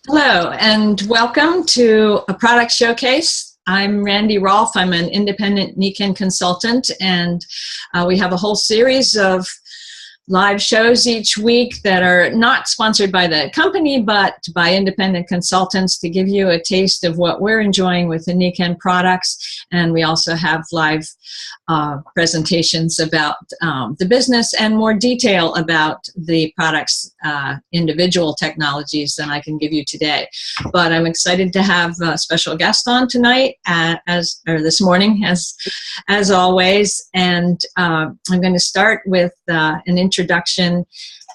Hello, and welcome to a product showcase. I'm Randy Rolfe. I'm an independent Nikken consultant, and we have a whole series of live shows each week that are not sponsored by the company, but by independent consultants to give you a taste of what we're enjoying with the Nikken products. And we also have live presentations about the business and more detail about the products' individual technologies than I can give you today. But I'm excited to have a special guest on tonight, this morning, as always. And I'm going to start with an introduction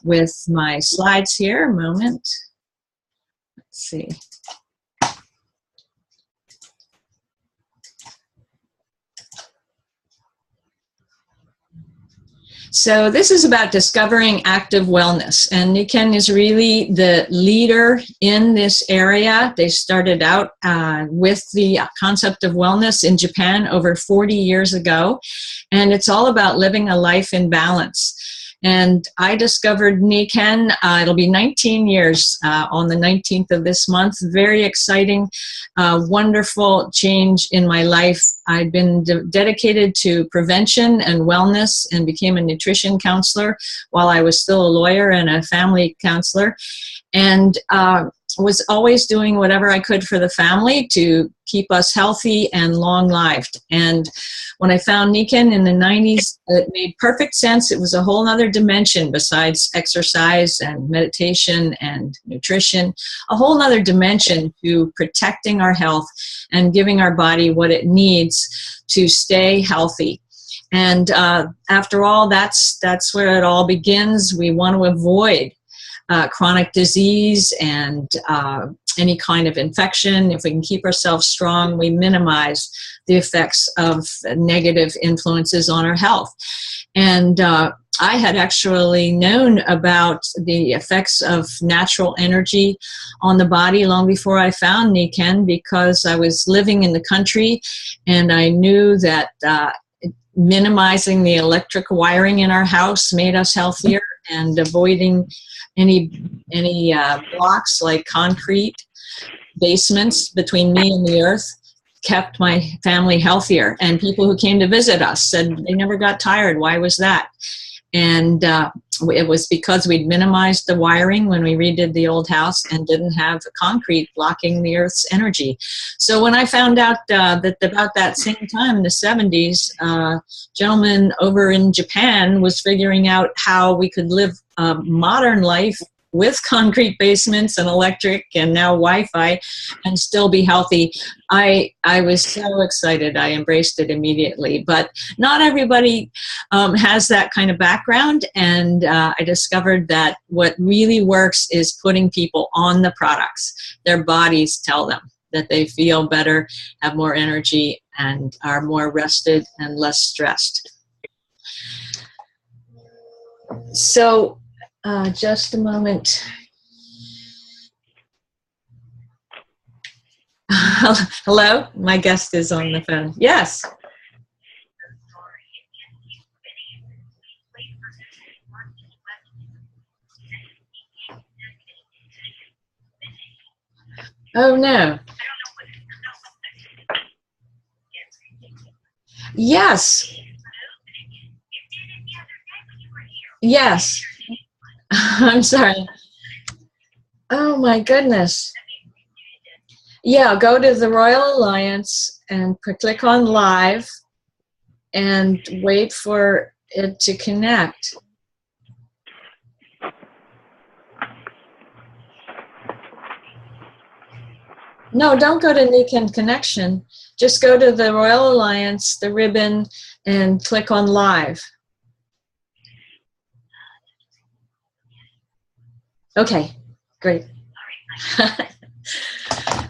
with my slides here. A moment. Let's see. So this is about discovering active wellness, and Nikken is really the leader in this area. They started out with the concept of wellness in Japan over 40 years ago, and it's all about living a life in balance. And I discovered Nikken, it'll be 19 years on the 19th of this month. Very exciting, wonderful change in my life. I'd been dedicated to prevention and wellness and became a nutrition counselor while I was still a lawyer and a family counselor. And was always doing whatever I could for the family to keep us healthy and long-lived. And when I found Nikken in the 90s, it made perfect sense. It was a whole other dimension besides exercise and meditation and nutrition, a whole other dimension to protecting our health and giving our body what it needs to stay healthy. And after all, that's where it all begins. We want to avoid chronic disease and any kind of infection. If we can keep ourselves strong, we minimize the effects of negative influences on our health. And I had actually known about the effects of natural energy on the body long before I found Nikken, because I was living in the country and I knew that minimizing the electric wiring in our house made us healthier, and avoiding any blocks like concrete basements between me and the earth kept my family healthier. And people who came to visit us said they never got tired. Why was that? And it was because we'd minimized the wiring when we redid the old house and didn't have concrete blocking the earth's energy. So when I found out that about that same time in the 70s, a gentleman over in Japan was figuring out how we could live a modern life with concrete basements and electric and now Wi-Fi and still be healthy. I was so excited. I embraced it immediately. But not everybody has that kind of background, and I discovered that what really works is putting people on the products. Their bodies tell them that they feel better, have more energy, and are more rested and less stressed. So just a moment. Hello? My guest is on the phone. Yes. Oh, no. Yes. Yes. I'm sorry. Oh, my goodness. Yeah, go to the Royal Alliance and click on live and wait for it to connect. No, don't go to Nikken Connection. Just go to the Royal Alliance, the ribbon, and click on live. Okay, great.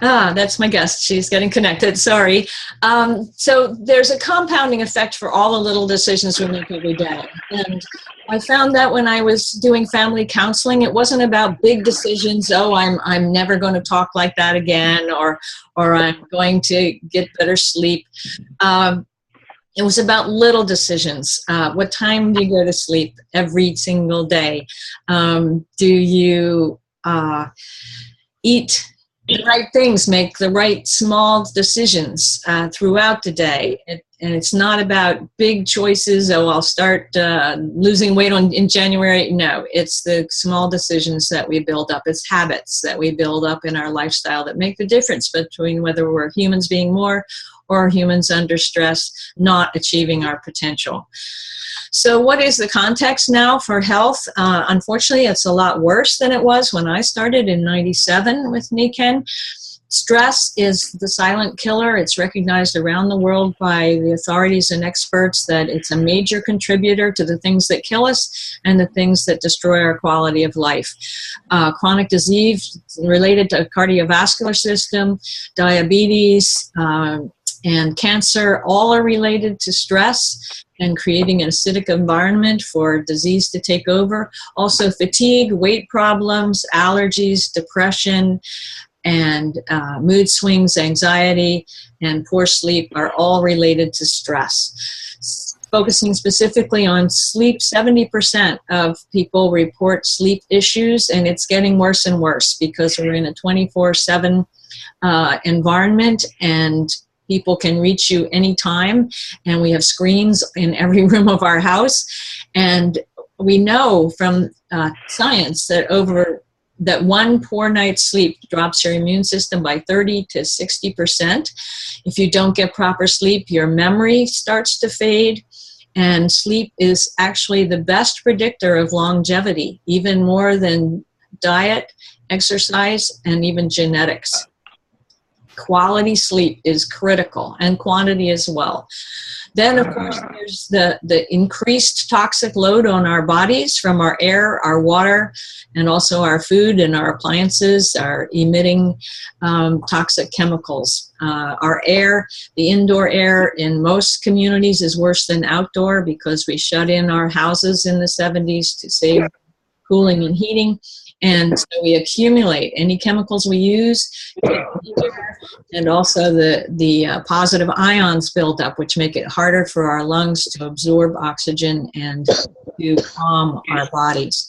That's my guest. She's getting connected. Sorry. So there's a compounding effect for all the little decisions we make every day. And I found that when I was doing family counseling, it wasn't about big decisions. Oh, I'm never going to talk like that again, or I'm going to get better sleep. It was about little decisions. What time do you go to sleep every single day? Do you eat the right things, make the right small decisions throughout the day. And it's not about big choices. Oh, I'll start losing weight in January. No, it's the small decisions that we build up. It's habits that we build up in our lifestyle that make the difference between whether we're humans being more or humans under stress, not achieving our potential. So what is the context now for health? Unfortunately, it's a lot worse than it was when I started in '97 with Nikken. Stress is the silent killer. It's recognized around the world by the authorities and experts that it's a major contributor to the things that kill us and the things that destroy our quality of life. Chronic disease related to cardiovascular system, diabetes, and cancer, all are related to stress and creating an acidic environment for disease to take over. Also fatigue, weight problems, allergies, depression, and mood swings, anxiety, and poor sleep are all related to stress. Focusing specifically on sleep, 70% of people report sleep issues, and it's getting worse and worse because we're in a 24/7 environment, and people can reach you anytime, and we have screens in every room of our house. And we know from science that one poor night's sleep drops your immune system by 30 to 60%. If you don't get proper sleep, your memory starts to fade. And sleep is actually the best predictor of longevity, even more than diet, exercise, and even genetics. Quality sleep is critical, and quantity as well. Then, of course, there's the increased toxic load on our bodies from our air, our water, and also our food and our appliances are emitting toxic chemicals. Our air, the indoor air in most communities is worse than outdoor because we shut in our houses in the 70s to save cooling and heating. And so we accumulate any chemicals we use, and also the positive ions build up, which make it harder for our lungs to absorb oxygen and to calm our bodies.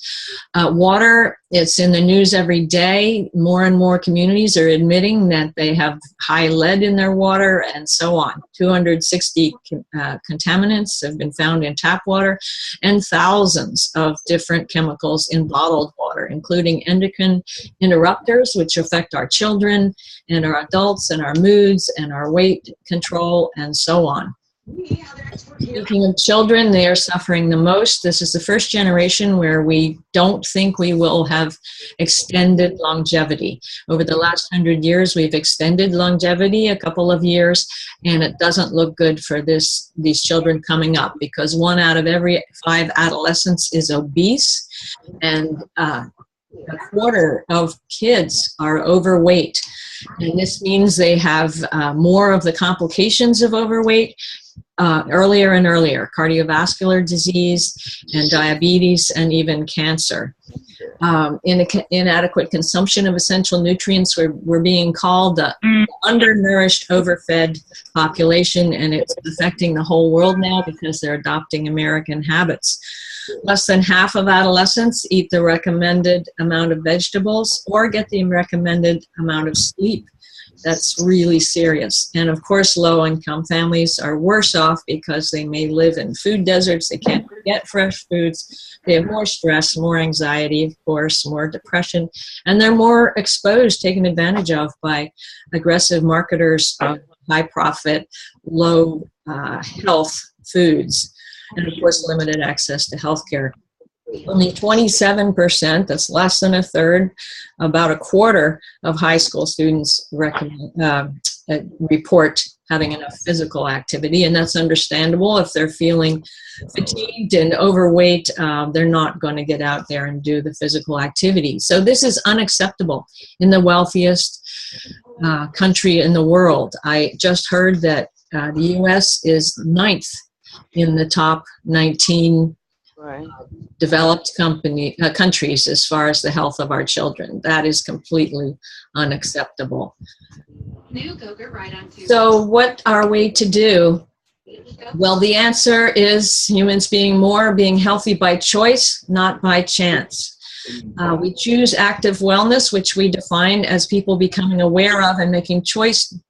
Water, it's in the news every day. More and more communities are admitting that they have high lead in their water and so on. 260 contaminants have been found in tap water, and thousands of different chemicals in bottled water, including endocrine interrupters, which affect our children and our adults and our moods and our weight control and so on. Speaking of children, they are suffering the most. This is the first generation where we don't think we will have extended longevity. Over the last 100 years, we've extended longevity a couple of years, and it doesn't look good for these children coming up because 1 out of every 5 adolescents is obese, and a quarter of kids are overweight. And this means they have more of the complications of overweight earlier and earlier, cardiovascular disease and diabetes and even cancer. Inadequate consumption of essential nutrients, we're being called the undernourished, overfed population, and it's affecting the whole world now because they're adopting American habits. Less than half of adolescents eat the recommended amount of vegetables or get the recommended amount of sleep. That's really serious. And of course, low-income families are worse off because they may live in food deserts. They can't get fresh foods. They have more stress, more anxiety, of course, more depression, and they're more exposed, taken advantage of by aggressive marketers of high-profit, low health foods, and of course, limited access to health care. Only 27%, that's less than a third, about a quarter of high school students report having enough physical activity, and that's understandable. If they're feeling fatigued and overweight, they're not going to get out there and do the physical activity. So this is unacceptable in the wealthiest country in the world. I just heard that the U.S. is 9th in the top 19 developed countries as far as the health of our children. That is completely unacceptable. So what are we to do? Well, the answer is humans being healthy by choice, not by chance. We choose active wellness, which we define as people becoming aware of and making choices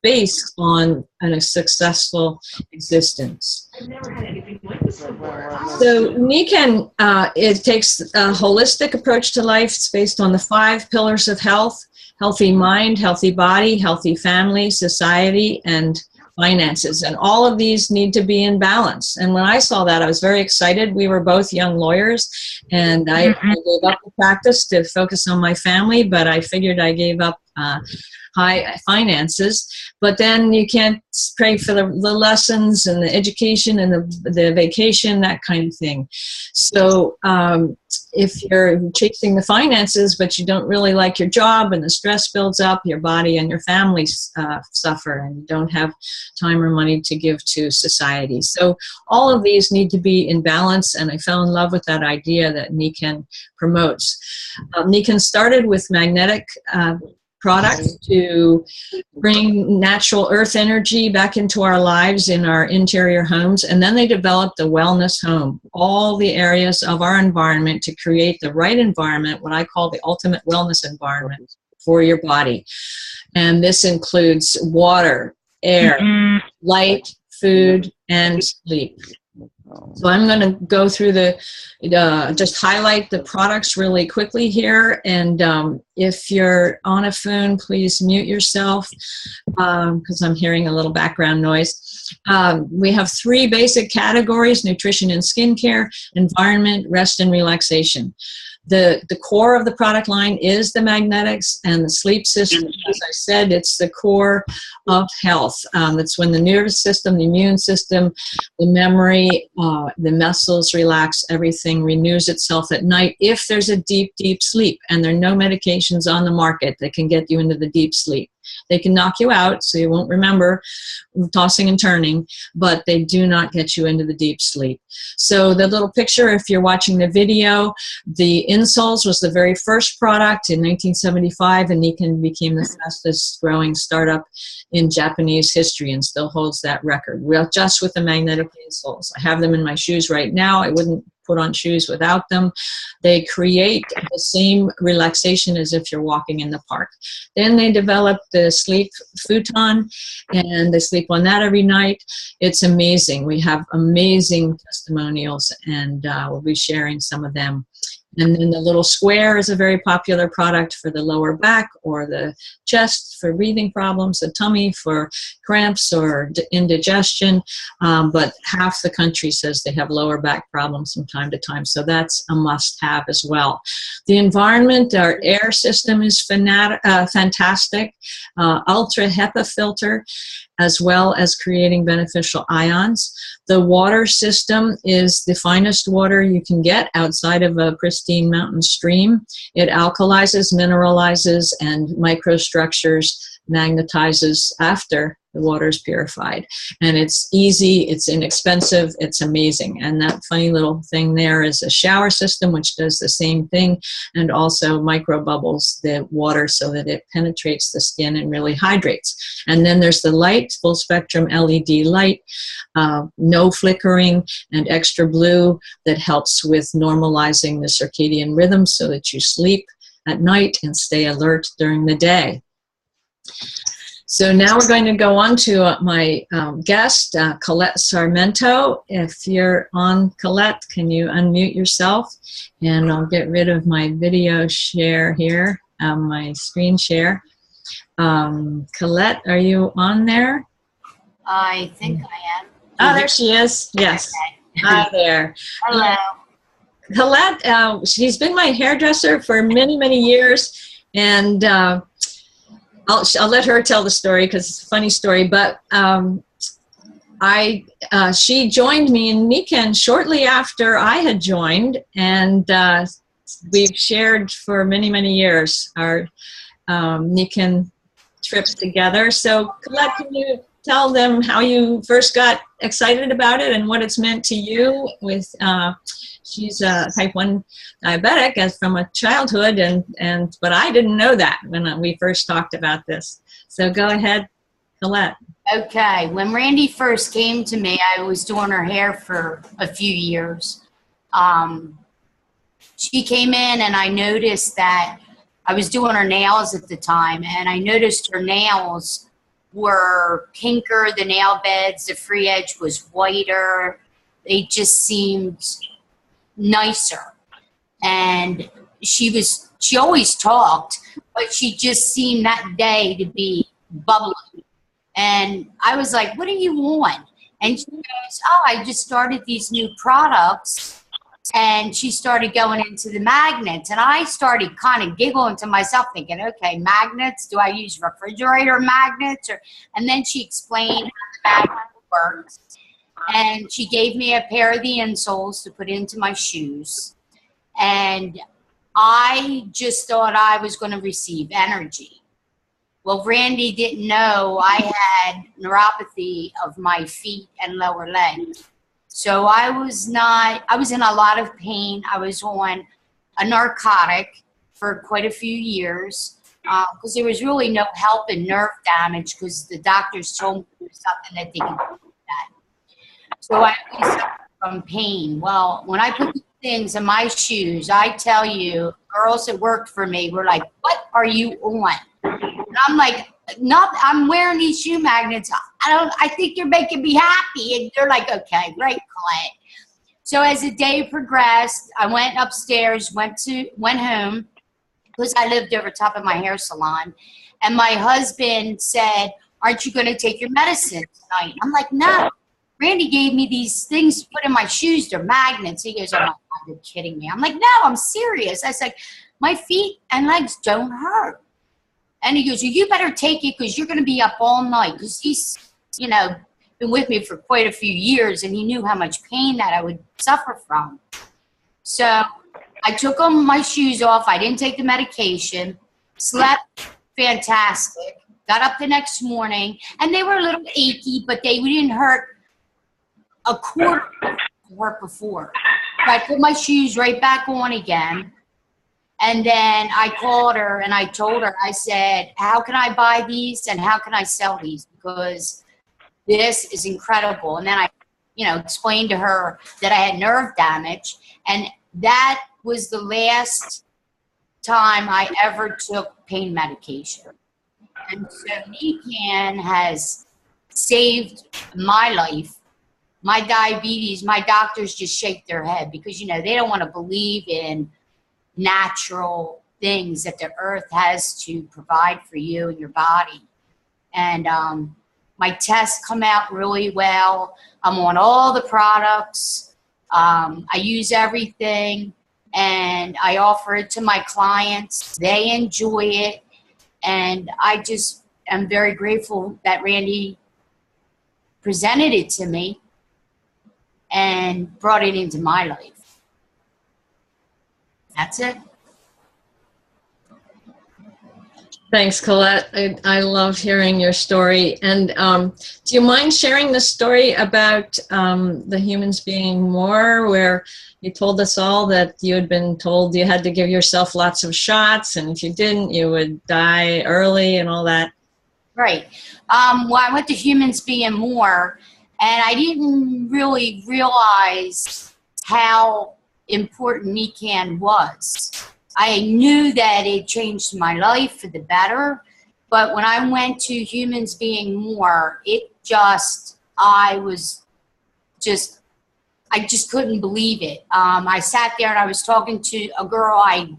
based on a successful existence. I've never had anything like this before. So Nikken, it takes a holistic approach to life. It's based on the 5 pillars of health: healthy mind, healthy body, healthy family, society, and finances. And all of these need to be in balance. And when I saw that, I was very excited. We were both young lawyers, and I gave up the practice to focus on my family, but I figured I gave up high finances. But then you can't pray for the lessons and the education and the vacation, that kind of thing. So if you're chasing the finances, but you don't really like your job and the stress builds up, your body and your family suffer, and you don't have time or money to give to society. So all of these need to be in balance, and I fell in love with that idea that Nikken promotes. Nikken started with magnetic products to bring natural earth energy back into our lives in our interior homes. And then they developed the wellness home, all the areas of our environment to create the right environment, what I call the ultimate wellness environment for your body. And this includes water, air, light, food, and sleep. So I'm going to go through just highlight the products really quickly here. And if you're on a phone, please mute yourself because I'm hearing a little background noise. We have 3 basic categories: nutrition and skincare, environment, rest and relaxation. The core of the product line is the magnetics and the sleep system. As I said, it's the core of health. It's when the nervous system, the immune system, the memory, the muscles relax, everything renews itself at night if there's a deep, deep sleep. And there are no medications on the market that can get you into the deep sleep. They can knock you out so you won't remember tossing and turning, but they do not get you into the deep sleep. So the little picture, if you're watching the video, the insoles was the very first product in 1975, and Nikken became the fastest growing startup in Japanese history and still holds that record. Well, just with the magnetic insoles. I have them in my shoes right now. I wouldn't put on shoes without them. They create the same relaxation as if you're walking in the park. Then they developed the sleep futon, and they sleep on that every night. It's amazing. We have amazing testimonials, and we'll be sharing some of them. And then the little square is a very popular product for the lower back or the chest for breathing problems, the tummy for cramps or indigestion. But half the country says they have lower back problems from time to time. So that's a must-have as well. The environment, our air system is fantastic. Ultra HEPA filter, as well as creating beneficial ions. The water system is the finest water you can get outside of a pristine mountain stream. It alkalizes, mineralizes, and microstructures, magnetizes after the water is purified. And it's easy, it's inexpensive, it's amazing. And that funny little thing there is a shower system, which does the same thing, and also micro bubbles the water so that it penetrates the skin and really hydrates. And then there's the light, full spectrum LED light, no flickering, and extra blue that helps with normalizing the circadian rhythm so that you sleep at night and stay alert during the day. So now we're going to go on to my guest, Colette Sarmento. If you're on, Colette, can you unmute yourself? And I'll get rid of my video share here, my screen share. Colette, are you on there? I think I am. Oh, there she is. Yes. Okay. Hi there. Hello. Colette, she's been my hairdresser for many, many years, and I'll let her tell the story because it's a funny story. But she joined me in Nikken shortly after I had joined, and we've shared for many, many years our Nikken trips together. So Colette, can you tell them how you first got excited about it and what it's meant to you? With she's a type 1 diabetic as from a childhood, but I didn't know that when we first talked about this. So go ahead, Colette. Okay, when Randy first came to me, I was doing her hair for a few years. she came in and I noticed that I was doing her nails at the time, and I noticed her nails were pinker, the nail beds, the free edge was whiter. They just seemed nicer. And she always talked, but she just seemed that day to be bubbly. And I was like, what do you want? And she goes, oh, I just started these new products. And she started going into the magnets. And I started kind of giggling to myself, thinking, okay, magnets, do I use refrigerator magnets? And then she explained how the magnet works. And she gave me a pair of the insoles to put into my shoes. And I just thought I was going to receive energy. Well, Randy didn't know I had neuropathy of my feet and lower legs. So I was in a lot of pain. I was on a narcotic for quite a few years because there was really no help in nerve damage because the doctors told me there was something that they could do with that. So I always suffered from pain. Well, when I put these things in my shoes, I tell you, girls that worked for me were like, what are you on? And I'm like, no, I'm wearing these shoe magnets. I think you're making me happy. And they're like, okay, great, Colette. So as the day progressed, I went upstairs, went home, because I lived over top of my hair salon. And my husband said, aren't you going to take your medicine tonight? I'm like, no. Randy gave me these things to put in my shoes. They're magnets. He goes, oh my God, you're kidding me. I'm like, no, I'm serious. I was like, my feet and legs don't hurt. And he goes, well, you better take it because you're going to be up all night. Because he's, been with me for quite a few years, and he knew how much pain that I would suffer from. So I took my shoes off. I didn't take the medication. Slept fantastic. Got up the next morning, and they were a little achy, but they didn't hurt a quarter of what before. So I put my shoes right back on again. And then I called her and I told her, I said, how can I buy these and how can I sell these? Because this is incredible. And then I, explained to her that I had nerve damage. And that was the last time I ever took pain medication. And so Nikken has saved my life. My diabetes, my doctors just shake their head because, they don't want to believe in natural things that the earth has to provide for you and your body. And my tests come out really well. I'm on all the products. I use everything, and I offer it to my clients. They enjoy it, and I just am very grateful that Randy presented it to me and brought it into my life. That's it. Thanks, Colette. I love hearing your story. And do you mind sharing the story about the humans being more, where you told us all that you had been told you had to give yourself lots of shots, and if you didn't, you would die early and all that? Right. Well, I went to Humans Being More, and I didn't really realize how important Nikken was. I knew that it changed my life for the better, but when I went to Humans Being More, I just couldn't believe it. I sat there and I was talking to a girl I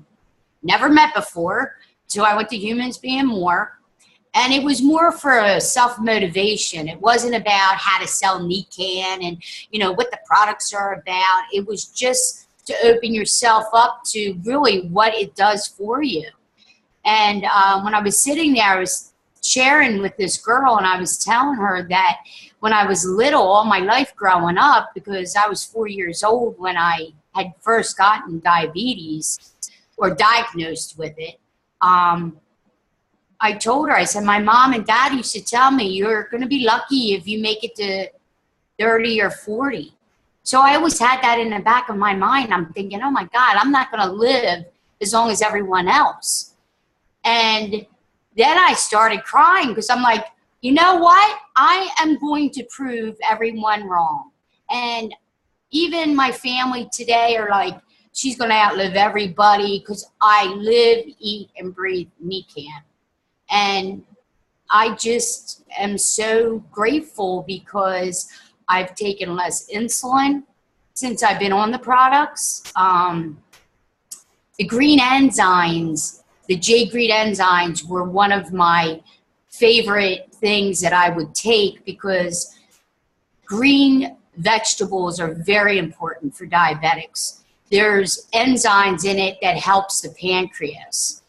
never met before, so I went to Humans Being More, and it was more for self-motivation. It wasn't about how to sell Nikken and what the products are about. It was just to open yourself up to really what it does for you. And when I was sitting there, I was sharing with this girl, and I was telling her that when I was little, all my life growing up, because I was 4 years old when I had first gotten diabetes or diagnosed with it, I told her, I said, my mom and dad used to tell me, you're going to be lucky if you make it to 30 or 40. So I always had that in the back of my mind. I'm thinking, oh my God, I'm not going to live as long as everyone else. And then I started crying because I'm like, you know what? I am going to prove everyone wrong. And even my family today are like, she's going to outlive everybody because I live, eat, and breathe Nikken. And I just am so grateful because I've taken less insulin since I've been on the products. The green enzymes, the J-green enzymes were one of my favorite things that I would take because green vegetables are very important for diabetics. There's enzymes in it that helps the pancreas.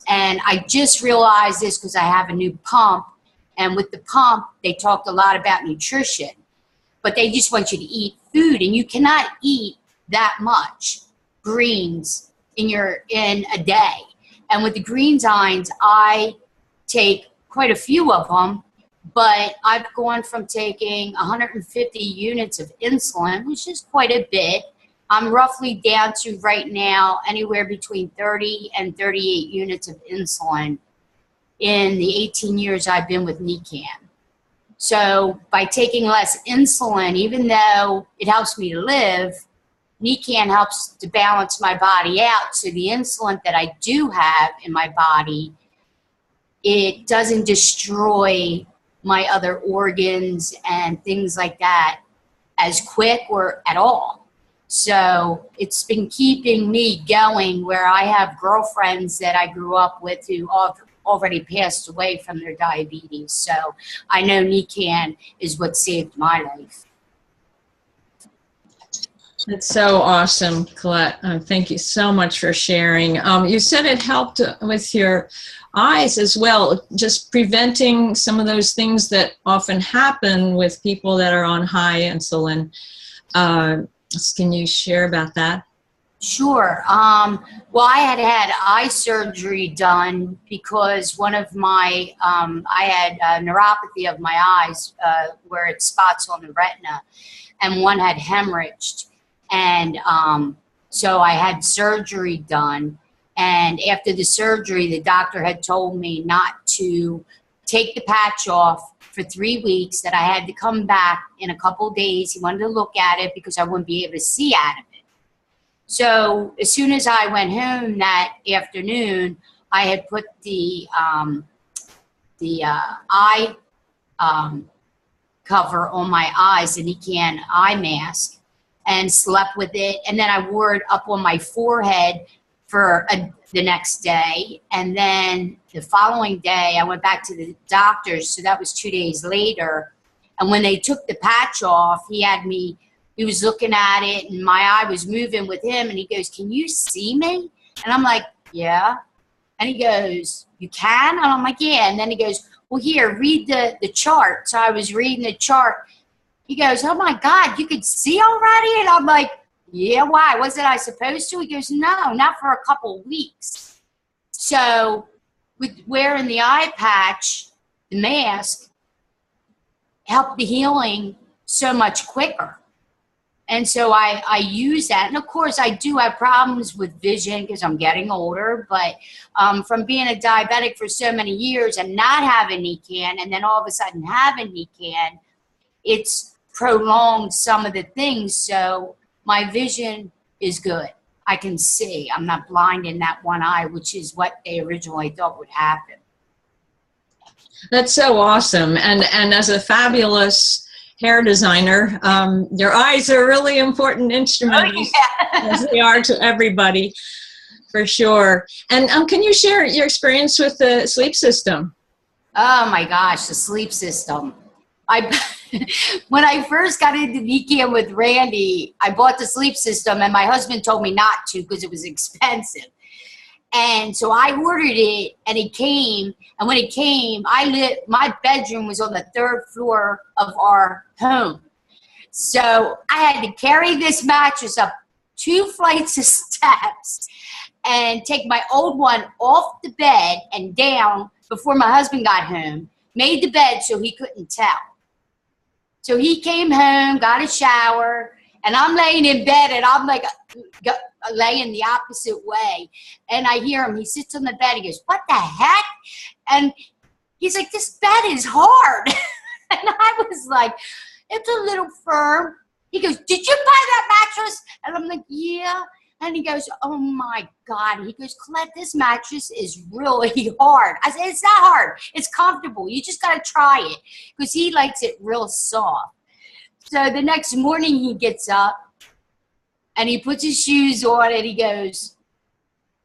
And I just realized this because I have a new pump. And with the pump, they talked a lot about nutrition. But they just want you to eat food. And you cannot eat that much greens in a day. And with the green enzymes, I take quite a few of them. But I've gone from taking 150 units of insulin, which is quite a bit. I'm roughly down to right now anywhere between 30 and 38 units of insulin in the 18 years I've been with Nikken. So by taking less insulin, even though it helps me to live, Nikken helps to balance my body out. So the insulin that I do have in my body, it doesn't destroy my other organs and things like that as quick or at all. So it's been keeping me going where I have girlfriends that I grew up with who already passed away from their diabetes. So I know Nikken is what saved my life. That's so awesome, Colette. Thank you so much for sharing. You said it helped with your eyes as well, just preventing some of those things that often happen with people that are on high insulin. Can you share about that? Sure. Well, I had eye surgery done because one of my, I had neuropathy of my eyes where it spots on the retina, and one had hemorrhaged. And so I had surgery done. And after the surgery, the doctor had told me not to take the patch off for 3 weeks, that I had to come back in a couple days. He wanted to look at it because I wouldn't be able to see out of it. So as soon as I went home that afternoon, I had put the eye cover on my eyes, the Nikken eye mask, and slept with it. And then I wore it up on my forehead for the next day. And then the following day, I went back to the doctor's. So that was 2 days later. And when they took the patch off, he was looking at it, and my eye was moving with him. And he goes, "Can you see me?" And I'm like, "Yeah." And he goes, "You can?" And I'm like, "Yeah." And then he goes, "Well, here, read the chart." So I was reading the chart. He goes, "Oh my God, you could see already?" And I'm like, "Yeah, why? Wasn't I supposed to?" He goes, "No, not for a couple weeks." So with wearing the eye patch, the mask, helped the healing so much quicker. And so I use that. And of course, I do have problems with vision because I'm getting older. But from being a diabetic for so many years and not having Nikken, and then all of a sudden having Nikken, it's prolonged some of the things. So my vision is good. I can see. I'm not blind in that one eye, which is what they originally thought would happen. That's so awesome. And as a fabulous hair designer, your eyes are a really important instrument, as they are to everybody, for sure. And can you share your experience with the sleep system? Oh my gosh, the sleep system. When I first got into Nikken with Randy, I bought the sleep system, and my husband told me not to because it was expensive. And so I ordered it, and it came. And when it came, my bedroom was on the 3rd floor of our home. So I had to carry this mattress up 2 flights of steps and take my old one off the bed and down before my husband got home, made the bed so he couldn't tell. So he came home, got a shower, and I'm laying in bed, and I'm like laying the opposite way. And I hear him. He sits on the bed. He goes, "What the heck?" And he's like, "This bed is hard." And I was like, "It's a little firm." He goes, "Did you buy that mattress?" And I'm like, "Yeah." And he goes, oh my God. He goes, Colette, this mattress is really hard. I said, it's not hard. It's comfortable. You just got to try it, because he likes it real soft. So the next morning he gets up and he puts his shoes on and he goes,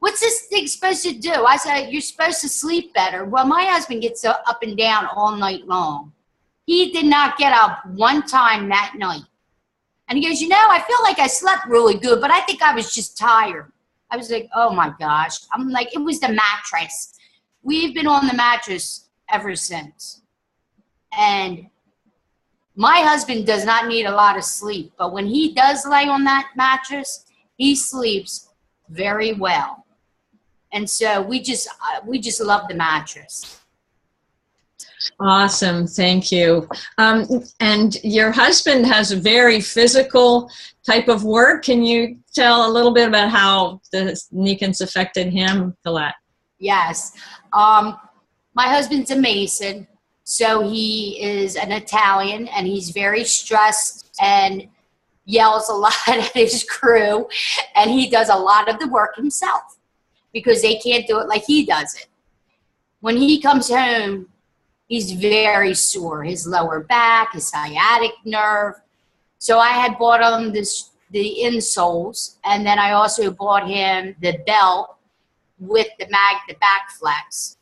what's this thing supposed to do? I said, you're supposed to sleep better. Well, my husband gets up and down all night long. He did not get up one time that night. And he goes, you know, I feel like I slept really good, but I think I was just tired. I was like, oh my gosh. I'm like, it was the mattress. We've been on the mattress ever since. And my husband does not need a lot of sleep, but when he does lay on that mattress, he sleeps very well. And so we just love the mattress. Awesome. Thank you. And your husband has a very physical type of work. Can you tell a little bit about how the Nikkens affected him, Colette? Yes. My husband's a mason, so he is an Italian, and he's very stressed and yells a lot at his crew, and he does a lot of the work himself because they can't do it like he does it. When he comes home, he's very sore, his lower back, his sciatic nerve. So I had bought him the insoles, and then I also bought him the belt with the back flex.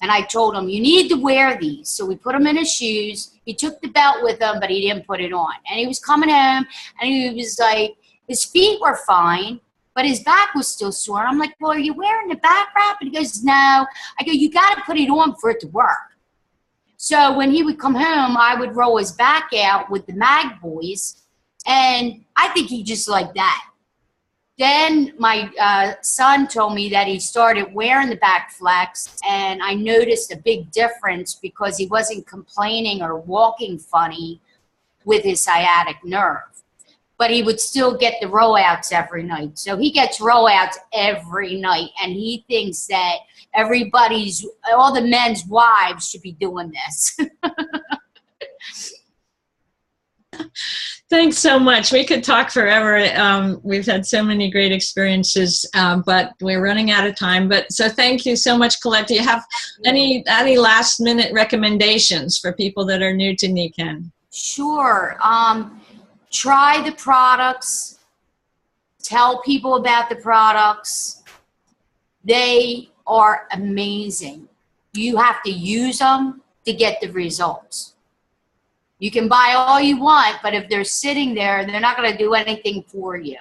And I told him, you need to wear these. So we put him in his shoes. He took the belt with him, but he didn't put it on. And he was coming home, and he was like, his feet were fine, but his back was still sore. I'm like, well, are you wearing the back wrap? And he goes, no. I go, you got to put it on for it to work. So when he would come home, I would roll his back out with the Mag Boys, and I think he just liked that. Then my son told me that he started wearing the back flex, and I noticed a big difference because he wasn't complaining or walking funny with his sciatic nerve. But he would still get the rollouts every night. So he gets rollouts every night, and he thinks that all the men's wives should be doing this. Thanks so much. We could talk forever. We've had so many great experiences, but we're running out of time. So thank you so much, Colette. Do you have any last minute recommendations for people that are new to Nikken? Sure. Try the products. Tell people about the products. They are amazing. You have to use them to get the results. You can buy all you want, but if they're sitting there, they're not going to do anything for you.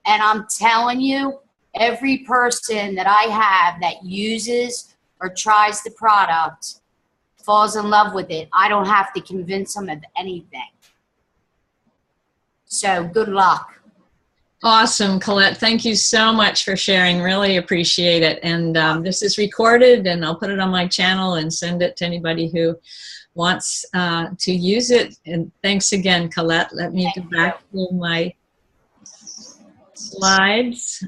And I'm telling you, every person that I have that uses or tries the product falls in love with it. I don't have to convince them of anything. So good luck. Awesome, Colette. Thank you so much for sharing. Really appreciate it. And this is recorded, and I'll put it on my channel and send it to anybody who wants to use it. And thanks again, Colette. Let me go back to my slides.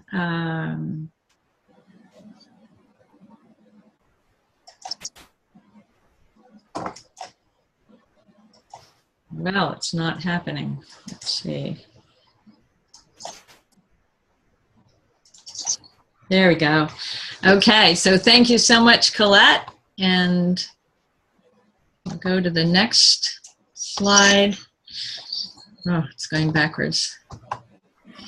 Well, it's not happening. Let's see. There we go. Okay, so thank you so much, Colette. And I'll go to the next slide. Oh, it's going backwards.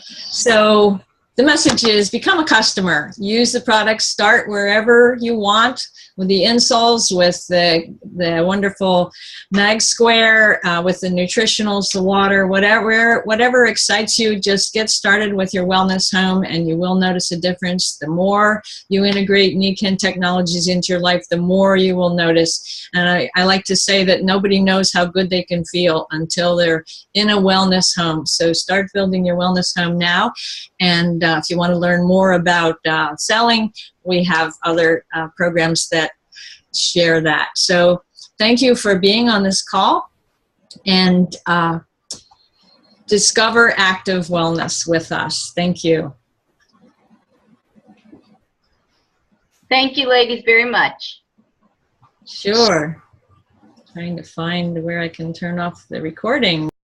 So the message is become a customer. Use the product. Start wherever you want with the insoles, with the wonderful Mag Square, with the nutritionals, the water, whatever excites you. Just get started with your wellness home, and you will notice a difference. The more you integrate Nikken technologies into your life, the more you will notice. And I like to say that nobody knows how good they can feel until they're in a wellness home. So start building your wellness home now. And if you want to learn more about selling, we have other programs that share that. So thank you for being on this call, and discover active wellness with us. Thank you. Thank you, ladies, very much. Sure. Trying to find where I can turn off the recording.